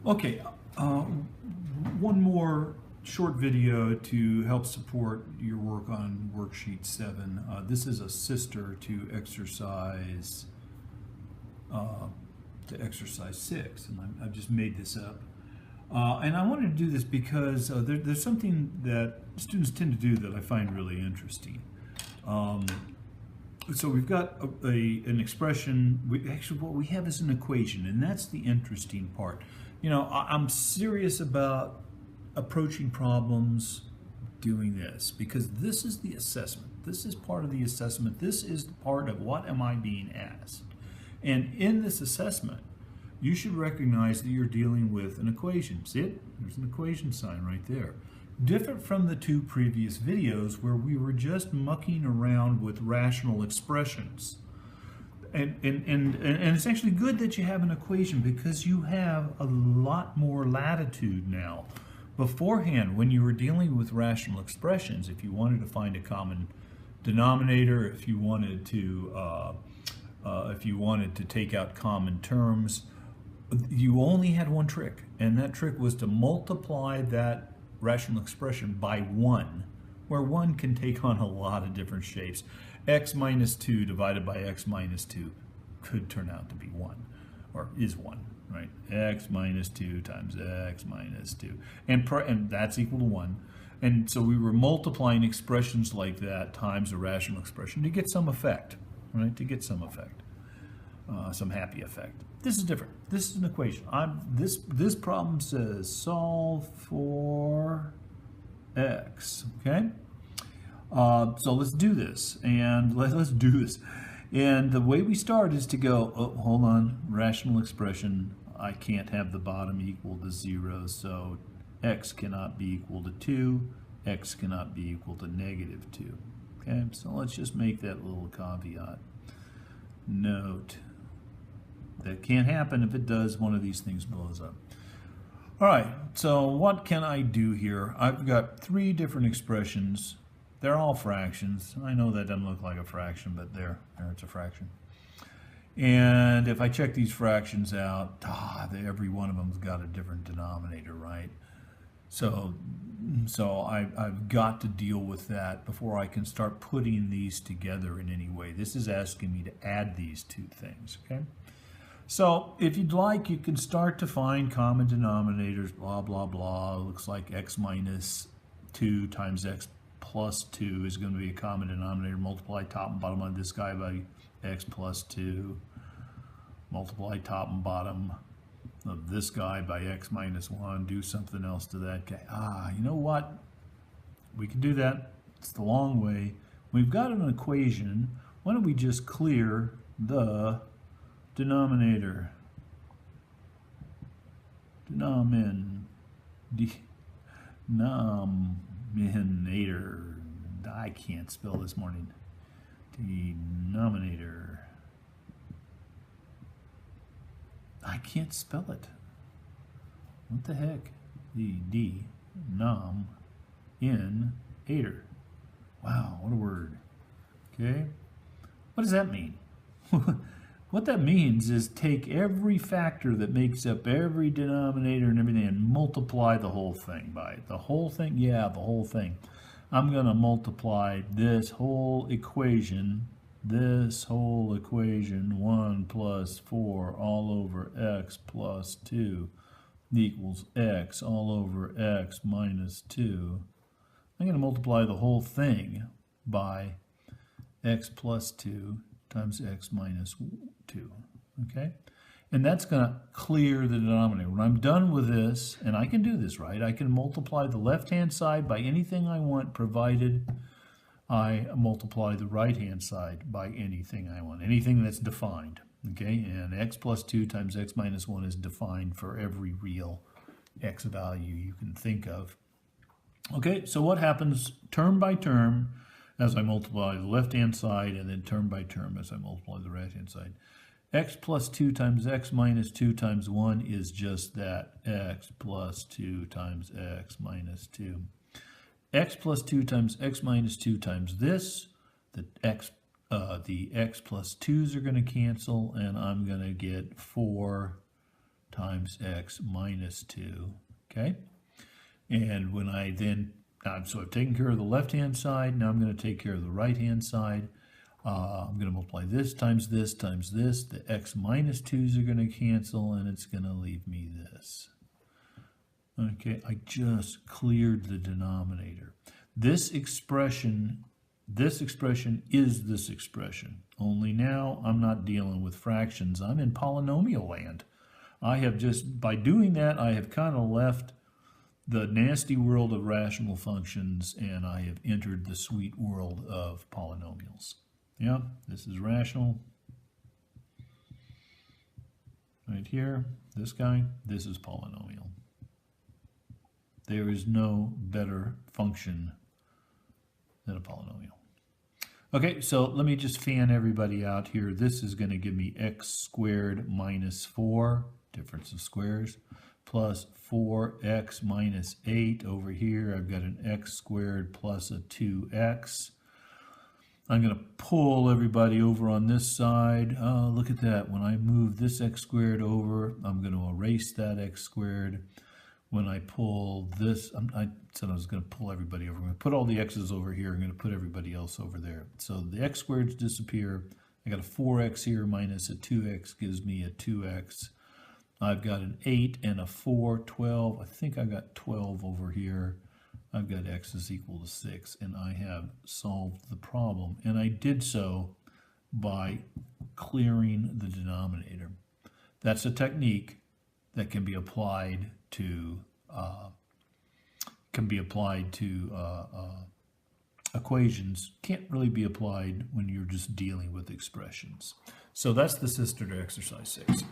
Okay, one more short video to help support your work on worksheet 7. This is a sister to exercise 6, and I've just made this up. And I wanted to do this because there's something that students tend to do that I find really interesting. So we've got an expression. Actually, what we have is an equation, and that's the interesting part. You know, I'm serious about approaching problems doing this because this is the assessment. This is part of the assessment. This is part of what am I being asked. And in this assessment, you should recognize that you're dealing with an equation. See it? There's an equation sign right there. Different from the two previous videos where we were just mucking around with rational expressions. And it's actually good that you have an equation because you have a lot more latitude now. Beforehand, when you were dealing with rational expressions, if you wanted to find a common denominator, if you wanted to take out common terms, you only had one trick, and that trick was to multiply that rational expression by 1, where 1 can take on a lot of different shapes. X minus 2 divided by x minus 2 could turn out to be 1, or is 1, right? X minus 2 times x minus 2, and that's equal to 1. And so we were multiplying expressions like that times a rational expression to get some effect, right? To get some effect, some happy effect. This is different. This is an equation. This problem says solve for x, okay? So let's do this, and let's do this. And the way we start is to go, oh, hold on, rational expression. I can't have the bottom equal to 0, so x cannot be equal to 2. X cannot be equal to negative 2. Okay, so let's just make that little caveat. Note that can't happen. If it does, one of these things blows up. All right, so what can I do here? I've got 3 different expressions. They're all fractions. I know that doesn't look like a fraction, but there it's a fraction. And if I check these fractions out, every one of them's got a different denominator, right? So I've got to deal with that before I can start putting these together in any way. This is asking me to add these 2 things, okay? So if you'd like, you can start to find common denominators, blah, blah, blah. It looks like x minus 2 times x plus 2 is going to be a common denominator. Multiply top and bottom on this guy by x plus 2. Multiply top and bottom of this guy by x minus 1. Do something else to that guy. You know what? We can do that. It's the long way. We've got an equation. Why don't we just clear the denominator? Denominator. I can't spell this morning. Denominator. I can't spell it. What the heck? Denominator. Wow, what a word. Okay. What does that mean? What that means is take every factor that makes up every denominator and everything and multiply the whole thing by it. The whole thing? Yeah, the whole thing. I'm going to multiply this whole equation, 1 plus 4 all over x plus 2 equals x all over x minus 2. I'm going to multiply the whole thing by x plus 2 times x minus 2, okay? And that's going to clear the denominator. When I'm done with this, and I can do this, right? I can multiply the left-hand side by anything I want, provided I multiply the right-hand side by anything I want, anything that's defined, okay? And x plus 2 times x minus 1 is defined for every real x value you can think of. Okay, so what happens term by term as I multiply the left-hand side, and then term by term as I multiply the right-hand side? X plus 2 times x minus 2 times 1 is just that, x plus 2 times x minus 2. X plus 2 times x minus 2 times this, the x plus 2's are going to cancel, and I'm going to get 4 times x minus 2, okay? And when I then, so I've taken care of the left-hand side, now I'm going to take care of the right-hand side. I'm going to multiply this times this times this. The x minus 2's are going to cancel, and it's going to leave me this. Okay, I just cleared the denominator. This expression is this expression. Only now I'm not dealing with fractions. I'm in polynomial land. I have just, by doing that, I have kind of left the nasty world of rational functions, and I have entered the sweet world of polynomials. Yeah, this is rational. Right here, this guy, this is polynomial. There is no better function than a polynomial. Okay, so let me just fan everybody out here. This is going to give me x squared minus 4, difference of squares, plus 4x minus 8. Over here, I've got an x squared plus a 2x. I'm going to pull everybody over on this side. Oh, look at that. When I move this x squared over, I'm going to erase that x squared. When I pull this, I said I was going to pull everybody over. I'm going to put all the x's over here. I'm going to put everybody else over there. So the x squareds disappear. I got a 4x here minus a 2x gives me a 2x. I've got an 8 and a 4, 12. I think I got 12 over here. I've got x is equal to 6, and I have solved the problem. And I did so by clearing the denominator. That's a technique that can be applied to equations. Can't really be applied when you're just dealing with expressions. So that's the sister to exercise 6.